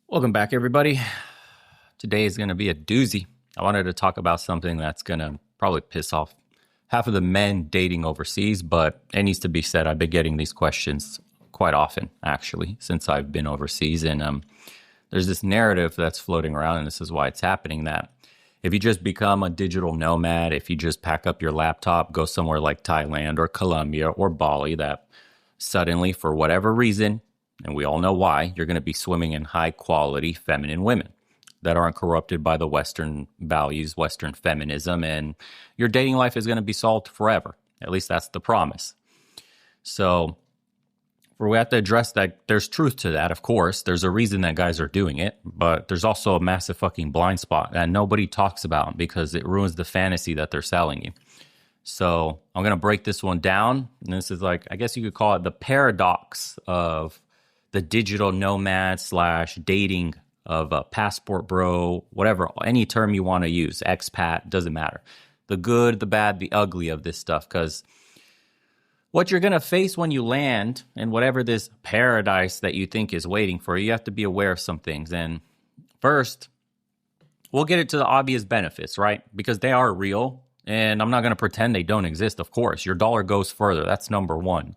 Welcome back, everybody. Today is going to be a doozy. I wanted to talk about something that's going to probably piss off half of the men dating overseas, but it needs to be said. I've been getting these questions quite often, actually, since I've been overseas. And there's this narrative that's floating around, and this is why it's happening, that if you just become a digital nomad, if you just pack up your laptop, go somewhere like Thailand or Colombia or Bali, that suddenly, for whatever reason, and we all know why, you're going to be swimming in high quality feminine women that aren't corrupted by the Western values, Western feminism, and your dating life is going to be solved forever. At least that's the promise. So we have to address that there's truth to that, of course. There's a reason that guys are doing it, but there's also a massive fucking blind spot that nobody talks about because it ruins the fantasy that they're selling you. So I'm going to break this one down. And this is like, I guess you could call it the paradox of the digital nomad slash dating of a passport bro, whatever, any term you want to use, expat, doesn't matter. The good, the bad, the ugly of this stuff. Because what you're going to face when you land in whatever this paradise that you think is waiting for you have to be aware of some things. And first, we'll get it to the obvious benefits, right? Because they are real. And I'm not going to pretend they don't exist, of course. Your dollar goes further. That's number one.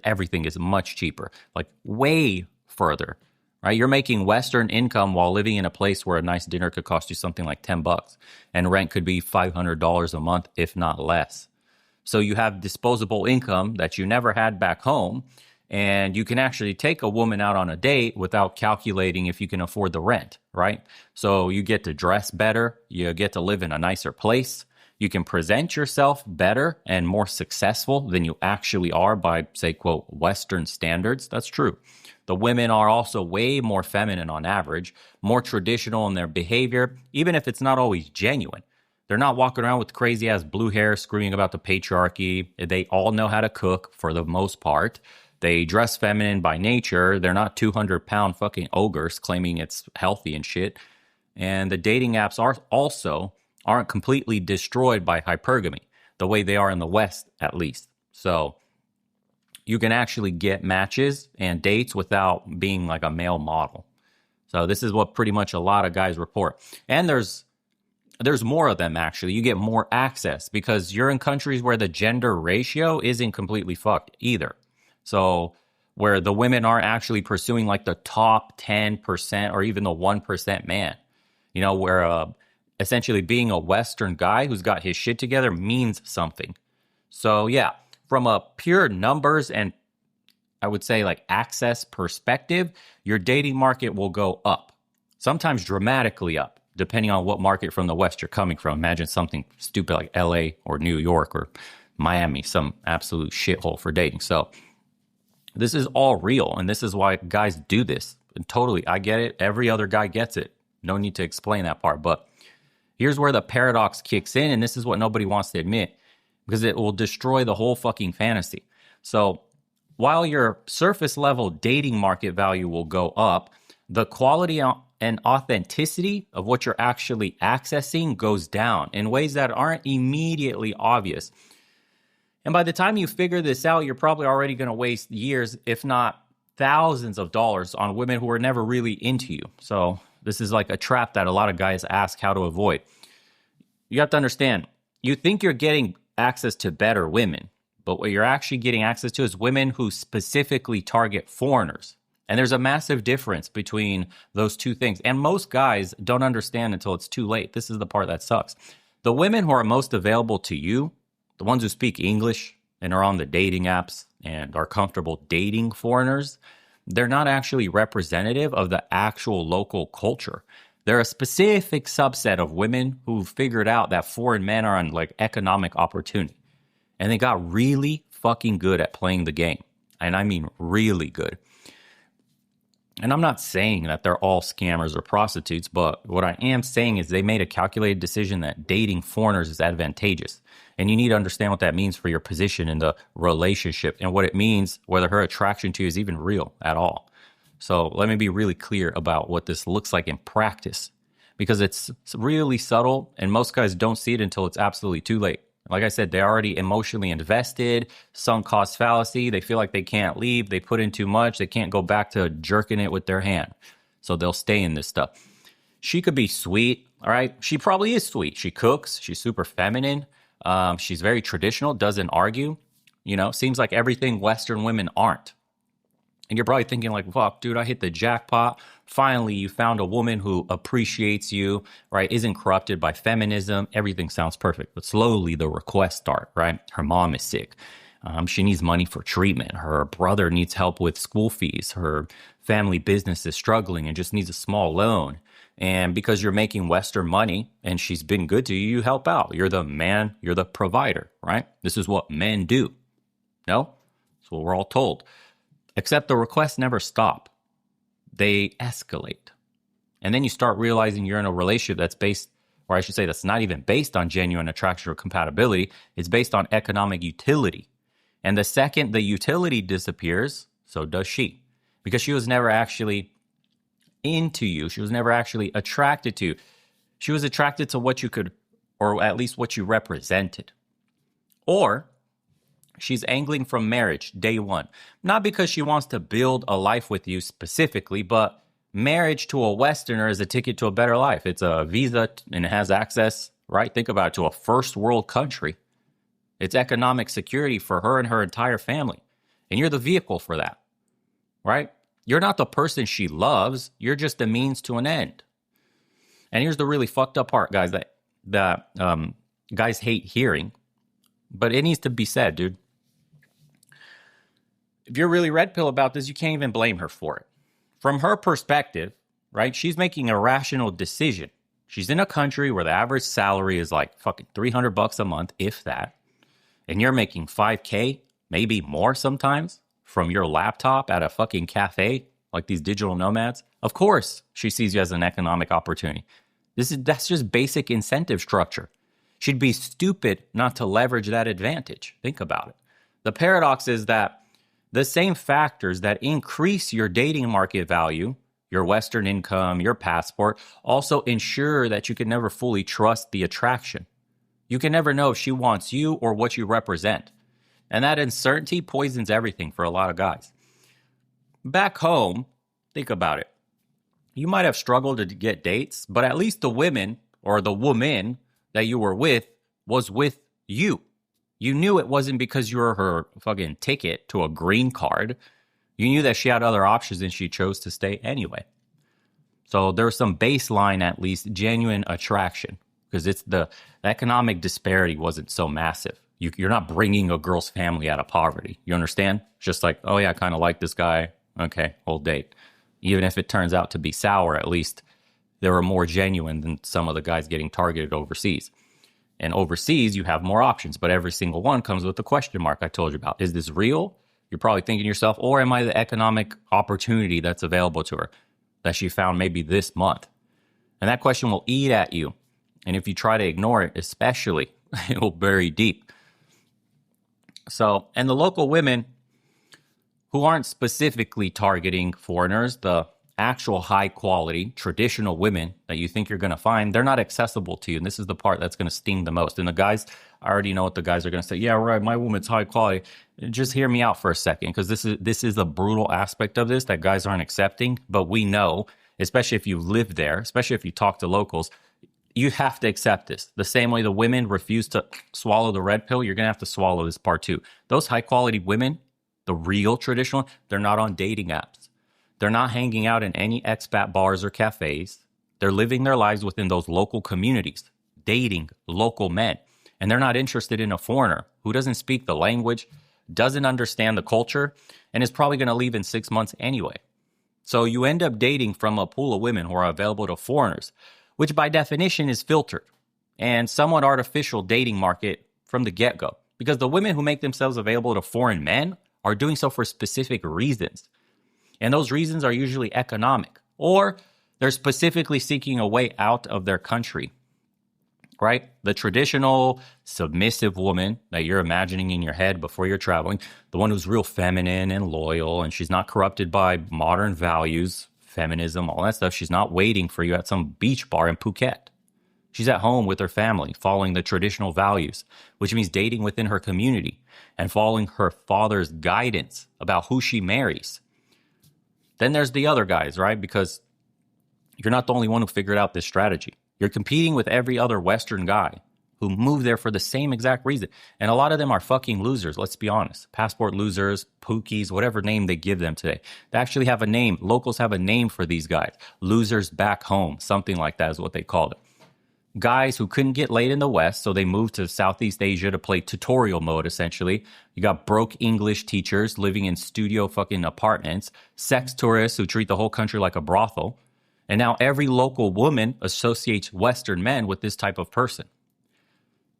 Everything is much cheaper, like way further, right? You're making Western income while living in a place where a nice dinner could cost you something like $10 and rent could be $500 a month, if not less. So you have disposable income that you never had back home, and you can actually take a woman out on a date without calculating if you can afford the rent, right? So you get to dress better. You get to live in a nicer place. You can present yourself better and more successful than you actually are by, say, quote, Western standards. That's true. The women are also way more feminine on average, more traditional in their behavior, even if it's not always genuine. They're not walking around with crazy ass blue hair screaming about the patriarchy. They all know how to cook for the most part. They dress feminine by nature. They're not 200-pound fucking ogres claiming it's healthy and shit. And the dating apps aren't completely destroyed by hypergamy, the way they are in the West, at least. So you can actually get matches and dates without being like a male model. So this is what pretty much a lot of guys report. And there's more of them, actually. You get more access because you're in countries where the gender ratio isn't completely fucked either. So where the women aren't actually pursuing like the top 10% or even the 1% man, where essentially being a Western guy who's got his shit together means something. So yeah, from a pure numbers and I would say like access perspective, your dating market will go up, sometimes dramatically up, depending on what market from the West you're coming from. Imagine something stupid like LA or New York or Miami, some absolute shithole for dating. So this is all real, and this is why guys do this. And totally, I get it. Every other guy gets it. No need to explain that part, but here's where the paradox kicks in, and this is what nobody wants to admit, because it will destroy the whole fucking fantasy. So while your surface level dating market value will go up, the quality and authenticity of what you're actually accessing goes down in ways that aren't immediately obvious. And by the time you figure this out, you're probably already going to waste years, if not thousands of dollars on women who are never really into you. So this is like a trap that a lot of guys ask how to avoid. You have to understand, you think you're getting access to better women, but what you're actually getting access to is women who specifically target foreigners. And there's a massive difference between those two things. And most guys don't understand until it's too late. This is the part that sucks. The women who are most available to you, the ones who speak English and are on the dating apps and are comfortable dating foreigners, they're not actually representative of the actual local culture. They're a specific subset of women who figured out that foreign men are on like economic opportunity. And they got really fucking good at playing the game. And I mean really good. And I'm not saying that they're all scammers or prostitutes, but what I am saying is they made a calculated decision that dating foreigners is advantageous. And you need to understand what that means for your position in the relationship and what it means, whether her attraction to you is even real at all. So let me be really clear about what this looks like in practice, because it's really subtle and most guys don't see it until it's absolutely too late. Like I said, they're already emotionally invested, sunk cost fallacy. They feel like they can't leave. They put in too much. They can't go back to jerking it with their hand. So they'll stay in this stuff. She could be sweet, all right? She probably is sweet. She cooks. She's super feminine. She's very traditional, doesn't argue. Seems like everything Western women aren't. And you're probably thinking like, fuck, dude, I hit the jackpot. Finally, you found a woman who appreciates you, right? Isn't corrupted by feminism. Everything sounds perfect. But slowly the requests start, right? Her mom is sick. She needs money for treatment. Her brother needs help with school fees. Her family business is struggling and just needs a small loan. And because you're making Western money and she's been good to you, you help out. You're the man, you're the provider, right? This is what men do. No? That's what we're all told. Except the requests never stop. They escalate. And then you start realizing you're in a relationship that's based, or I should say that's not even based on genuine attraction or compatibility. It's based on economic utility. And the second the utility disappears, so does she. Because she was never actually into you. She was never actually attracted to you. She was attracted to what you could, or at least what you represented. Or she's angling from marriage day one. Not because she wants to build a life with you specifically, but marriage to a Westerner is a ticket to a better life. It's a visa and it has access, right? Think about it, to a first world country. It's economic security for her and her entire family. And you're the vehicle for that, right? You're not the person she loves. You're just a means to an end. And here's the really fucked up part, guys, that guys hate hearing. But it needs to be said, dude. If you're really red pill about this, you can't even blame her for it. From her perspective, right, she's making a rational decision. She's in a country where the average salary is like fucking $300 a month, if that. And you're making $5K, maybe more sometimes, from your laptop at a fucking cafe, like these digital nomads. Of course, she sees you as an economic opportunity. That's just basic incentive structure. She'd be stupid not to leverage that advantage. Think about it. The paradox is that the same factors that increase your dating market value, your Western income, your passport, also ensure that you can never fully trust the attraction. You can never know if she wants you or what you represent. And that uncertainty poisons everything for a lot of guys. Back home, think about it. You might have struggled to get dates, but at least the women or the woman that you were with was with you. You knew it wasn't because you were her fucking ticket to a green card. You knew that she had other options and she chose to stay anyway. So there was some baseline, at least, genuine attraction, because it's the economic disparity wasn't so massive. You're not bringing a girl's family out of poverty. You understand? Just like, oh yeah, I kind of like this guy. Okay, we'll date. Even if it turns out to be sour, at least they were more genuine than some of the guys getting targeted overseas. And overseas, you have more options, but every single one comes with the question mark I told you about. Is this real? You're probably thinking to yourself, or am I the economic opportunity that's available to her that she found maybe this month? And that question will eat at you. And if you try to ignore it, especially, it will bury deep. So, and the local women who aren't specifically targeting foreigners, the actual high quality traditional women that you think you're going to find, they're not accessible to you. And this is the part that's going to sting the most. And the guys, I already know what the guys are going to say. Yeah, right. My woman's high quality. Just hear me out for a second, because this is a brutal aspect of this that guys aren't accepting. But we know, especially if you live there, especially if you talk to locals, you have to accept this. The same way the women refuse to swallow the red pill, you're going to have to swallow this part too. Those high quality women, the real traditional, they're not on dating apps. They're not hanging out in any expat bars or cafes. They're living their lives within those local communities, dating local men. And they're not interested in a foreigner who doesn't speak the language, doesn't understand the culture, and is probably going to leave in 6 months anyway. So you end up dating from a pool of women who are available to foreigners, which by definition is filtered and somewhat artificial dating market from the get-go. Because the women who make themselves available to foreign men are doing so for specific reasons. And those reasons are usually economic, or they're specifically seeking a way out of their country, right? The traditional submissive woman that you're imagining in your head before you're traveling, the one who's real feminine and loyal, and she's not corrupted by modern values, feminism, all that stuff. She's not waiting for you at some beach bar in Phuket. She's at home with her family, following the traditional values, which means dating within her community and following her father's guidance about who she marries. Then there's the other guys, right? Because You're not the only one who figured out this strategy. You're competing with every other Western guy who moved there for the same exact reason. And a lot of them are fucking losers, let's be honest. Passport losers, pookies, whatever name they give them today. They actually have a name. Locals have a name for these guys. Losers back home, something like that is what they call it. Guys who couldn't get laid in the West, so they moved to Southeast Asia to play tutorial mode, essentially. You got broke English teachers living in studio fucking apartments, sex tourists who treat the whole country like a brothel. And now every local woman associates Western men with this type of person.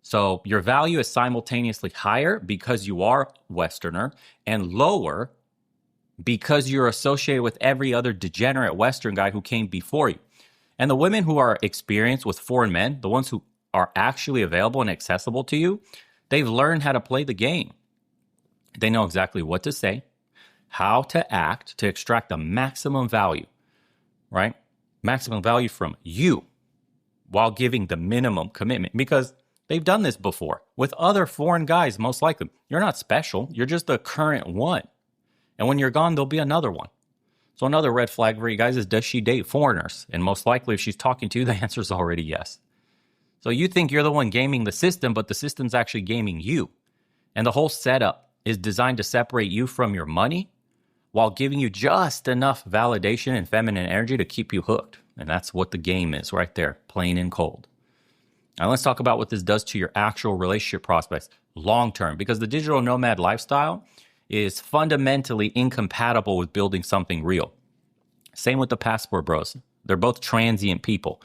So your value is simultaneously higher because you are Westerner and lower because you're associated with every other degenerate Western guy who came before you. And the women who are experienced with foreign men, the ones who are actually available and accessible to you, they've learned how to play the game. They know exactly what to say, how to act to extract the maximum value, right? Maximum value from you while giving the minimum commitment because they've done this before with other foreign guys, most likely. You're not special. You're just the current one. And when you're gone, there'll be another one. So another red flag for you guys is, does she date foreigners? And most likely, if she's talking to you, the answer is already yes. So you think you're the one gaming the system, but the system's actually gaming you. And the whole setup is designed to separate you from your money while giving you just enough validation and feminine energy to keep you hooked. And that's what the game is right there, plain and cold. Now let's talk about what this does to your actual relationship prospects long term, because the digital nomad lifestyle is fundamentally incompatible with building something real. Same with the passport bros. They're both transient people.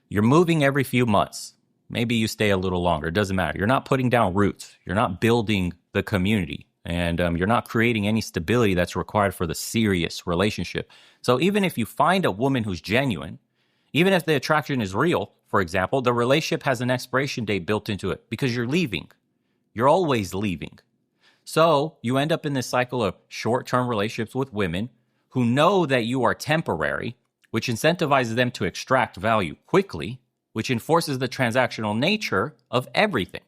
You're moving every few months. Maybe you stay a little longer. It doesn't matter. You're not putting down roots. You're not building the community. And you're not creating any stability that's required for the serious relationship. So even if you find a woman who's genuine, even if the attraction is real, for example, the relationship has an expiration date built into it because you're leaving. You're always leaving. So you end up in this cycle of short-term relationships with women who know that you are temporary, which incentivizes them to extract value quickly, which enforces the transactional nature of everything,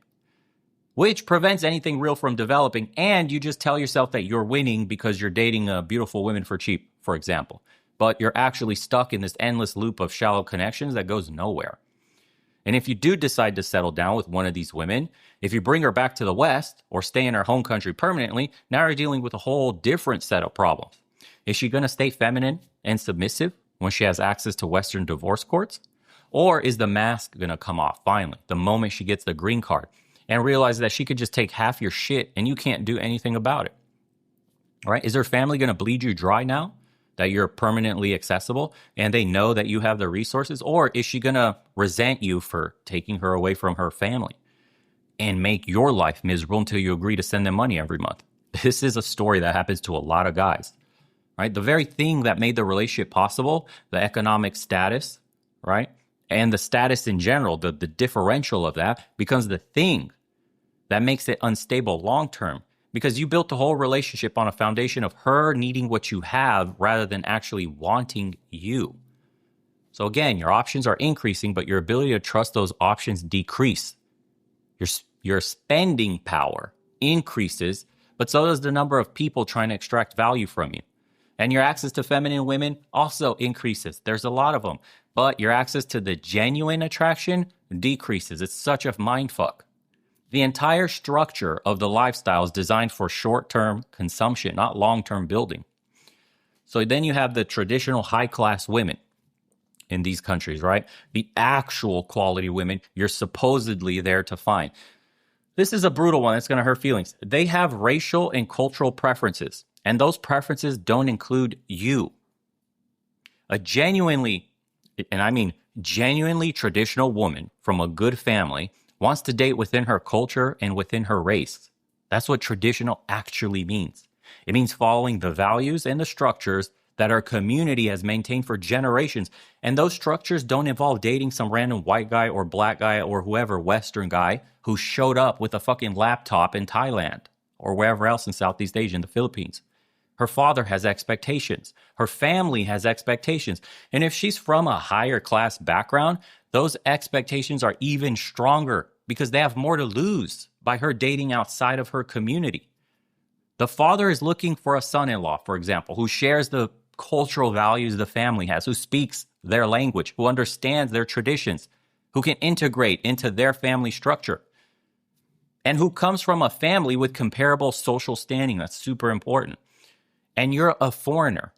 which prevents anything real from developing. And you just tell yourself that you're winning because you're dating beautiful women for cheap, for example. But you're actually stuck in this endless loop of shallow connections that goes nowhere. And if you do decide to settle down with one of these women, if you bring her back to the West or stay in her home country permanently, now you're dealing with a whole different set of problems. Is she going to stay feminine and submissive when she has access to Western divorce courts? Or is the mask going to come off finally the moment she gets the green card and realize that she could just take half your shit and you can't do anything about it? All right? Is her family going to bleed you dry now that you're permanently accessible and they know that you have the resources? Or is she going to resent you for taking her away from her family and make your life miserable until you agree to send them money every month? This is a story that happens to a lot of guys, right? The very thing that made the relationship possible, the economic status, right? And the status in general, the differential of that becomes the thing that makes it unstable long-term. Because you built the whole relationship on a foundation of her needing what you have rather than actually wanting you. So again, your options are increasing, but your ability to trust those options decrease. Your spending power increases, but so does the number of people trying to extract value from you. And your access to feminine women also increases. There's a lot of them, but your access to the genuine attraction decreases. It's such a mindfuck. The entire structure of the lifestyle is designed for short-term consumption, not long-term building. So then you have the traditional high-class women in these countries, right? The actual quality women you're supposedly there to find. This is a brutal one. It's going to hurt feelings. They have racial and cultural preferences, and those preferences don't include you. A genuinely, and I mean genuinely traditional woman from a good family wants to date within her culture and within her race. That's what traditional actually means. It means following the values and the structures that our community has maintained for generations. And those structures don't involve dating some random white guy or black guy or whoever Western guy who showed up with a fucking laptop in Thailand or wherever else in Southeast Asia, in the Philippines. Her father has expectations. Her family has expectations. And if she's from a higher class background, those expectations are even stronger because they have more to lose by her dating outside of her community. The father is looking for a son-in-law, for example, who shares the cultural values the family has, who speaks their language, who understands their traditions, who can integrate into their family structure, and who comes from a family with comparable social standing. That's super important. And you're a foreigner,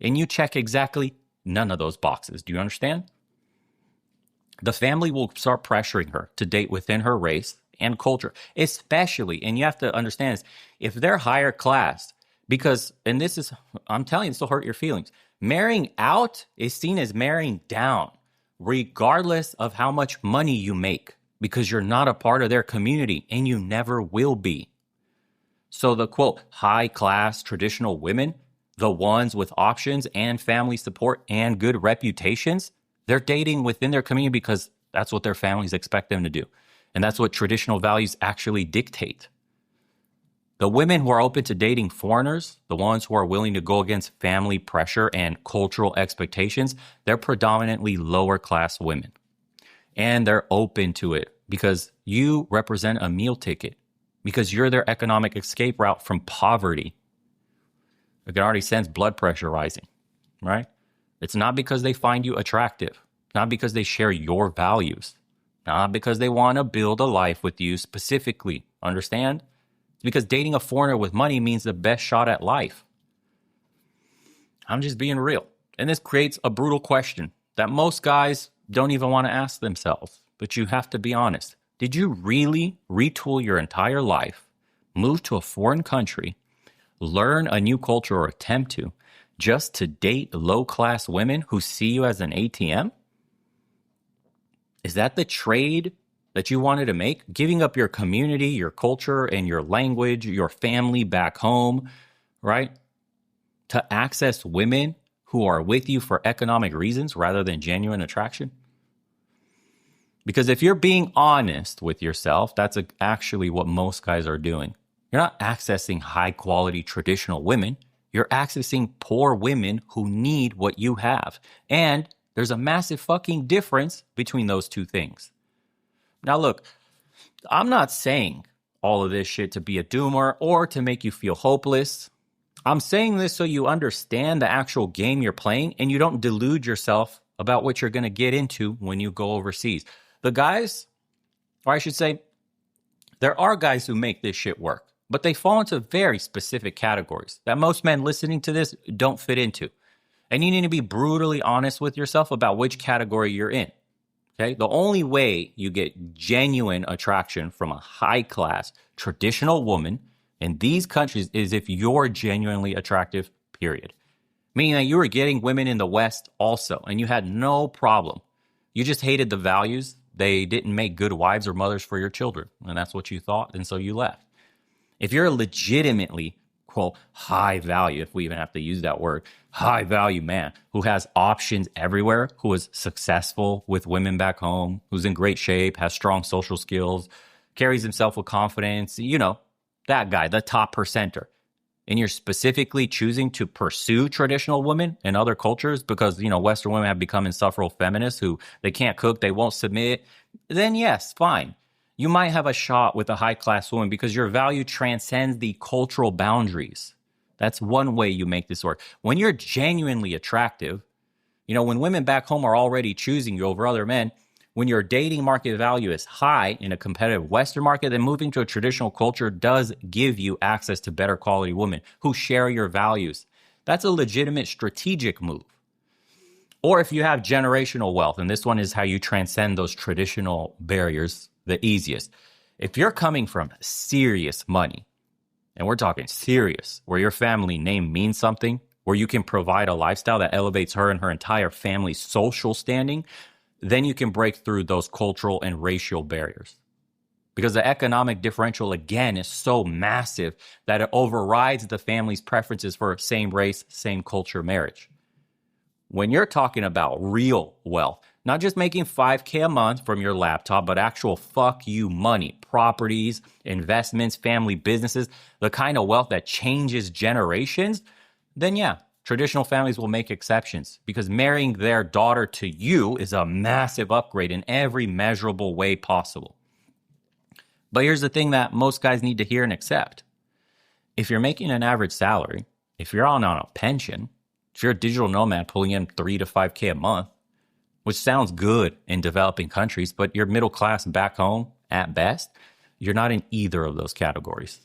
and you check exactly none of those boxes. Do you understand? The family will start pressuring her to date within her race and culture, especially, and you have to understand this, if they're higher class, because, and this is, I'm telling you, this will hurt your feelings. Marrying out is seen as marrying down, regardless of how much money you make, because you're not a part of their community and you never will be. So the quote, high class traditional women, the ones with options and family support and good reputations, they're dating within their community because that's what their families expect them to do. And that's what traditional values actually dictate. The women who are open to dating foreigners, the ones who are willing to go against family pressure and cultural expectations, they're predominantly lower class women. And they're open to it because you represent a meal ticket, because you're their economic escape route from poverty. I can already sense blood pressure rising, right? It's not because they find you attractive, not because they share your values, not because they want to build a life with you specifically. Understand? It's because dating a foreigner with money means the best shot at life. I'm just being real. And this creates a brutal question that most guys don't even want to ask themselves. But you have to be honest. Did you really retool your entire life, move to a foreign country, learn a new culture or attempt to, just to date low-class women who see you as an ATM? Is that the trade that you wanted to make? Giving up your community, your culture, and your language, your family back home, right? To access women who are with you for economic reasons rather than genuine attraction? Because if you're being honest with yourself, that's actually what most guys are doing. You're not accessing high-quality traditional women. You're accessing poor women who need what you have. And there's a massive fucking difference between those two things. Now, look, I'm not saying all of this shit to be a doomer or to make you feel hopeless. I'm saying this so you understand the actual game you're playing and you don't delude yourself about what you're going to get into when you go overseas. The guys, or I should say, there are guys who make this shit work, but they fall into very specific categories that most men listening to this don't fit into. And you need to be brutally honest with yourself about which category you're in. Okay? The only way you get genuine attraction from a high-class traditional woman in these countries is if you're genuinely attractive, period. Meaning that you were getting women in the West also, and you had no problem. You just hated the values. They didn't make good wives or mothers for your children, and that's what you thought, and so you left. If you're a legitimately, quote, high value, if we even have to use that word, high value man who has options everywhere, who is successful with women back home, who's in great shape, has strong social skills, carries himself with confidence, you know, that guy, the top percenter. And you're specifically choosing to pursue traditional women in other cultures because, you know, Western women have become insufferable feminists who they can't cook, they won't submit, then yes, fine. You might have a shot with a high-class woman because your value transcends the cultural boundaries. That's one way you make this work. When you're genuinely attractive, you know, when women back home are already choosing you over other men, when your dating market value is high in a competitive Western market, then moving to a traditional culture does give you access to better quality women who share your values. That's a legitimate strategic move. Or if you have generational wealth, and this one is how you transcend those traditional barriers the easiest. If you're coming from serious money, and we're talking serious, where your family name means something, where you can provide a lifestyle that elevates her and her entire family's social standing, then you can break through those cultural and racial barriers. Because the economic differential, again, is so massive that it overrides the family's preferences for same race, same culture marriage. When you're talking about real wealth, not just making $5,000 a month from your laptop, but actual fuck you money, properties, investments, family businesses, the kind of wealth that changes generations, then yeah, traditional families will make exceptions because marrying their daughter to you is a massive upgrade in every measurable way possible. But here's the thing that most guys need to hear and accept. If you're making an average salary, if you're on a pension, If you're a digital nomad pulling in 3 to 5K a month, which sounds good in developing countries, but you're middle class back home at best, you're not in either of those categories.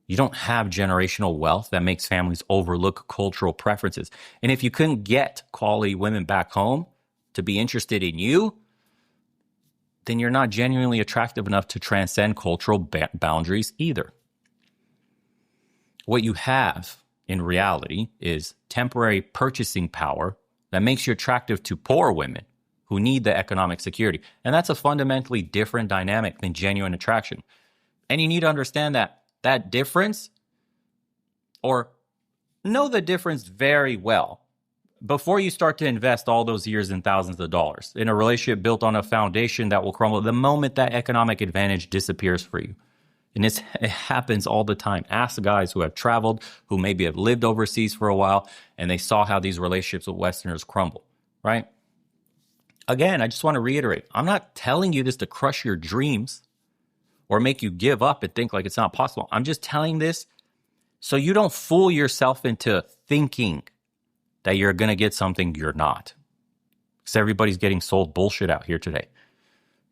You don't have generational wealth that makes families overlook cultural preferences. And if you couldn't get quality women back home to be interested in you, then you're not genuinely attractive enough to transcend cultural boundaries either. What you have in reality is temporary purchasing power that makes you attractive to poor women who need the economic security. And that's a fundamentally different dynamic than genuine attraction. And you need to understand that difference, or know the difference very well before you start to invest all those years and thousands of dollars in a relationship built on a foundation that will crumble the moment that economic advantage disappears for you. And it happens all the time. Ask guys who have traveled, who maybe have lived overseas for a while, and they saw how these relationships with Westerners crumble, right? Again, I just want to reiterate, I'm not telling you this to crush your dreams or make you give up and think like it's not possible. I'm just telling this so you don't fool yourself into thinking that you're going to get something you're not. Because everybody's getting sold bullshit out here today.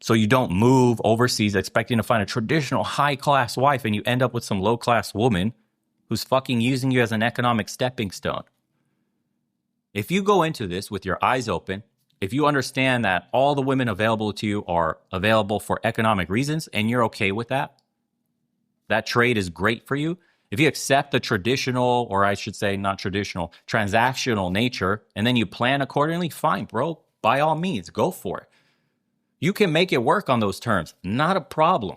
So you don't move overseas expecting to find a traditional high-class wife and you end up with some low-class woman who's fucking using you as an economic stepping stone. If you go into this with your eyes open, if you understand that all the women available to you are available for economic reasons and you're okay with that, that trade is great for you. If you accept the traditional, or I should say not traditional, transactional nature, and then you plan accordingly, fine, bro. By all means, go for it. You can make it work on those terms. Not a problem.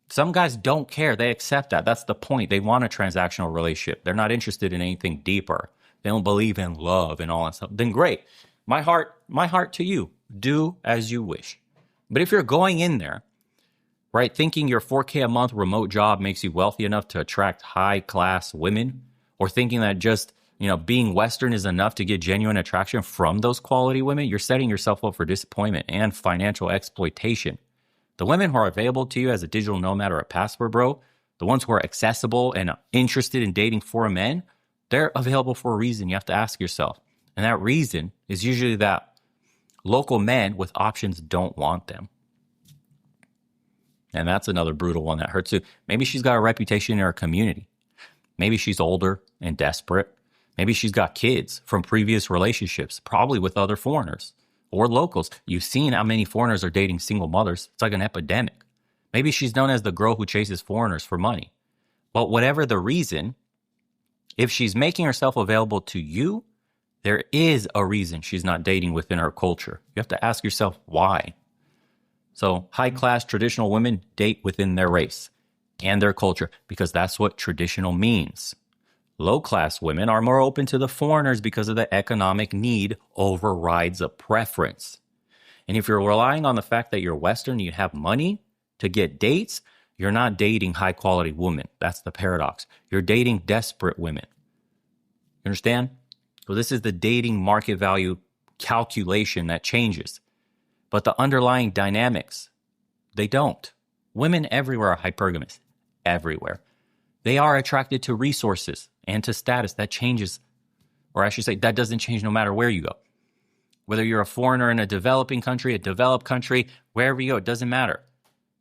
Some guys don't care. They accept that. That's the point. They want a transactional relationship. They're not interested in anything deeper. They don't believe in love and all that stuff. Then great. My heart to you. Do as you wish. But if you're going in there, right, thinking your 4K a month remote job makes you wealthy enough to attract high-class women, or thinking that just, being Western is enough to get genuine attraction from those quality women, you're setting yourself up for disappointment and financial exploitation. The women who are available to you as a digital nomad or a passport bro, the ones who are accessible and interested in dating foreign men, they're available for a reason. You have to ask yourself. And that reason is usually that local men with options don't want them. And that's another brutal one that hurts too. Maybe she's got a reputation in her community. Maybe she's older and desperate. Maybe she's got kids from previous relationships, probably with other foreigners or locals. You've seen how many foreigners are dating single mothers. It's like an epidemic. Maybe she's known as the girl who chases foreigners for money. But whatever the reason, if she's making herself available to you, there is a reason she's not dating within her culture. You have to ask yourself why. So high-class traditional women date within their race and their culture because that's what traditional means. Low-class women are more open to the foreigners because of the economic need overrides a preference. And if you're relying on the fact that you're Western, you have money to get dates, you're not dating high-quality women. That's the paradox. You're dating desperate women. You understand? So this is the dating market value calculation that changes. But the underlying dynamics, they don't. Women everywhere are hypergamous. Everywhere. They are attracted to resources and to status. That changes. Or I should say, that doesn't change no matter where you go. Whether you're a foreigner in a developing country, a developed country, wherever you go, it doesn't matter.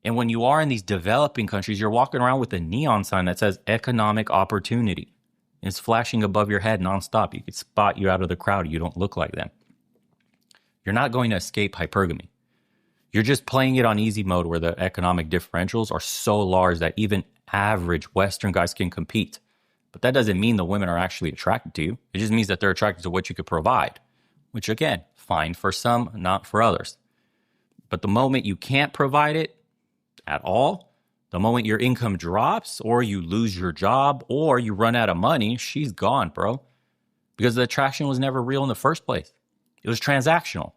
And when you are in these developing countries, you're walking around with a neon sign that says economic opportunity. It's flashing above your head nonstop. You could spot you out of the crowd. You don't look like them. You're not going to escape hypergamy. You're just playing it on easy mode where the economic differentials are so large that even average Western guys can compete. But that doesn't mean the women are actually attracted to you. It just means that they're attracted to what you could provide, which again, fine for some, not for others. But the moment you can't provide it at all, the moment your income drops or you lose your job or you run out of money, she's gone, bro. Because the attraction was never real in the first place. It was transactional.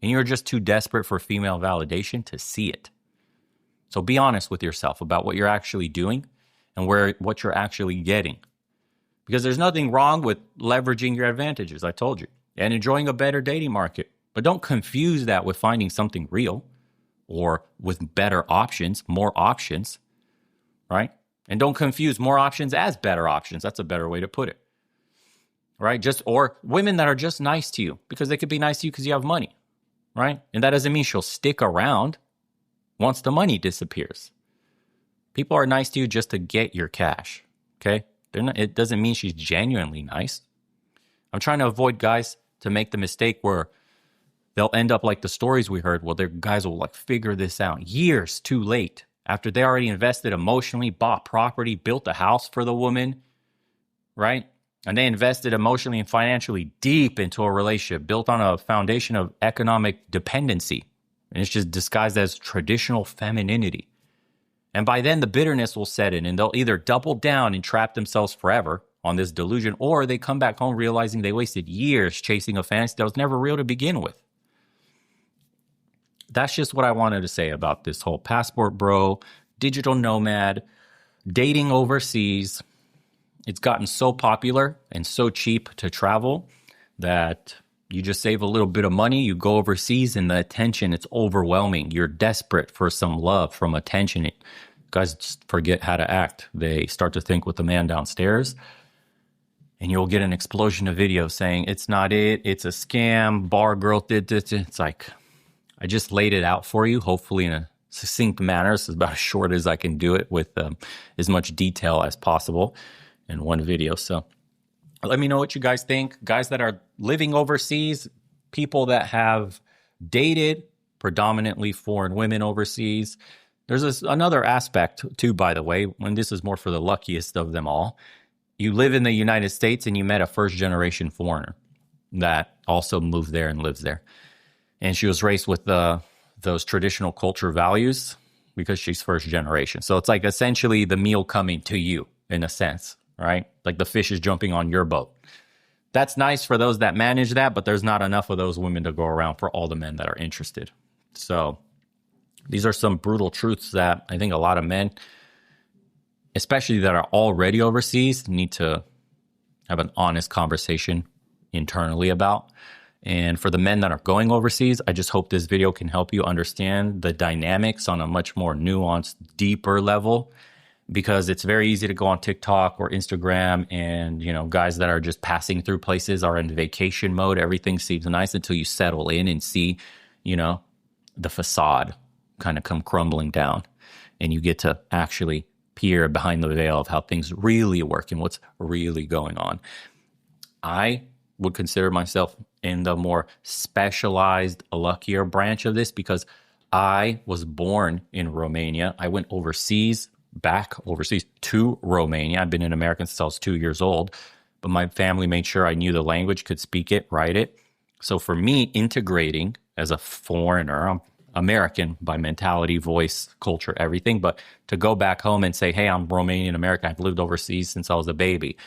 And you're just too desperate for female validation to see it. So be honest with yourself about what you're actually doing and what you're actually getting. Because there's nothing wrong with leveraging your advantages, I told you, and enjoying a better dating market. But don't confuse that with finding something real or with better options, more options, right? And don't confuse more options as better options. That's a better way to put it. right? Or women that are just nice to you because they could be nice to you because you have money, right? And that doesn't mean she'll stick around once the money disappears. People are nice to you just to get your cash, okay? It doesn't mean she's genuinely nice. I'm trying to avoid guys to make the mistake where they'll end up like the stories we heard. Well, their guys will like figure this out years too late after they already invested emotionally, bought property, built a house for the woman, right? And they invested emotionally and financially deep into a relationship built on a foundation of economic dependency. And it's just disguised as traditional femininity. And by then, the bitterness will set in, and they'll either double down and trap themselves forever on this delusion, or they come back home realizing they wasted years chasing a fantasy that was never real to begin with. That's just what I wanted to say about this whole passport bro, digital nomad, dating overseas. It's gotten so popular and so cheap to travel that you just save a little bit of money, you go overseas, and the attention, it's overwhelming. You're desperate for some love from attention. Guys just forget how to act. They start to think with the man downstairs, and you'll get an explosion of videos saying, it's not it, it's a scam, bar girl did this. It's like, I just laid it out for you, hopefully in a succinct manner. This is about as short as I can do it with as much detail as possible in one video. So let me know what you guys think. Guys that are living overseas, people that have dated predominantly foreign women overseas. There's another aspect too, by the way, when this is more for the luckiest of them all. You live in the United States and you met a first generation foreigner that also moved there and lives there. And she was raised with those traditional culture values because she's first generation. So it's like essentially the meal coming to you in a sense, right? Like the fish is jumping on your boat. That's nice for those that manage that, but there's not enough of those women to go around for all the men that are interested. So these are some brutal truths that I think a lot of men, especially that are already overseas, need to have an honest conversation internally about. And for the men that are going overseas, I just hope this video can help you understand the dynamics on a much more nuanced, deeper level, because it's very easy to go on TikTok or Instagram and, guys that are just passing through places are in vacation mode. Everything seems nice until you settle in and see, the facade kind of come crumbling down, and you get to actually peer behind the veil of how things really work and what's really going on. I would consider myself in the more specialized, luckier branch of this because I was born in Romania. I went back overseas to Romania. I've been in America since I was 2 years old, but my family made sure I knew the language, could speak it, write it. So for me, integrating as a foreigner, I'm American by mentality, voice, culture, everything, but to go back home and say, hey, I'm Romanian American. I've lived overseas since I was a baby.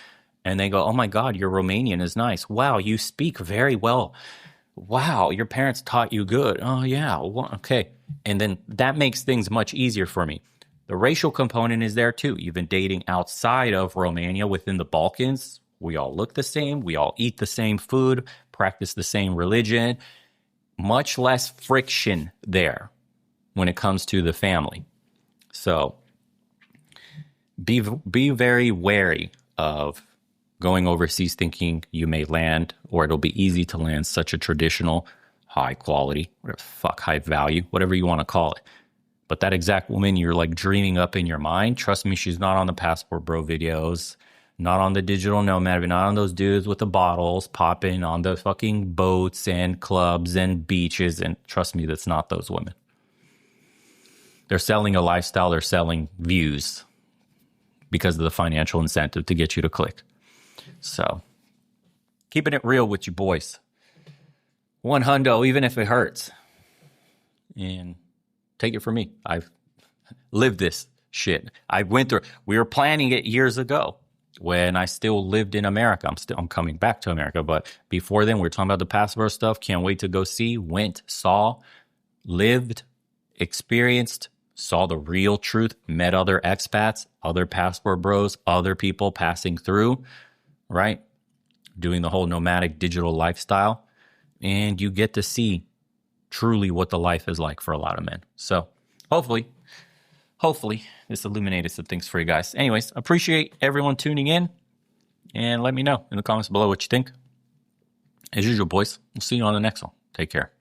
And they go, oh my God, you're Romanian is nice. Wow, you speak very well. Wow, your parents taught you good. Oh yeah, well, okay. And then that makes things much easier for me. The racial component is there too. Even dating outside of Romania within the Balkans, we all look the same. We all eat the same food, practice the same religion. Much less friction there when it comes to the family. So be very wary of going overseas thinking you may land, or it'll be easy to land such a traditional, high quality, high value, whatever you want to call it. But that exact woman you're like dreaming up in your mind, trust me, she's not on the passport bro videos, not on the digital nomad, not on those dudes with the bottles popping on the fucking boats and clubs and beaches. And trust me, that's not those women. They're selling a lifestyle, they're selling views because of the financial incentive to get you to click. So, keeping it real with you boys. One hundo, even if it hurts. And take it from me. I've lived this shit. I went through, we were planning it years ago when I still lived in America. I'm coming back to America. But before then, we were talking about the passport stuff. Can't wait to go see, went, saw, lived, experienced, saw the real truth, met other expats, other passport bros, other people passing through. Right? Doing the whole nomadic digital lifestyle. And you get to see truly what the life is like for a lot of men. So hopefully this illuminated some things for you guys. Anyways, appreciate everyone tuning in. and let me know in the comments below what you think. As usual, boys, we'll see you on the next one. Take care.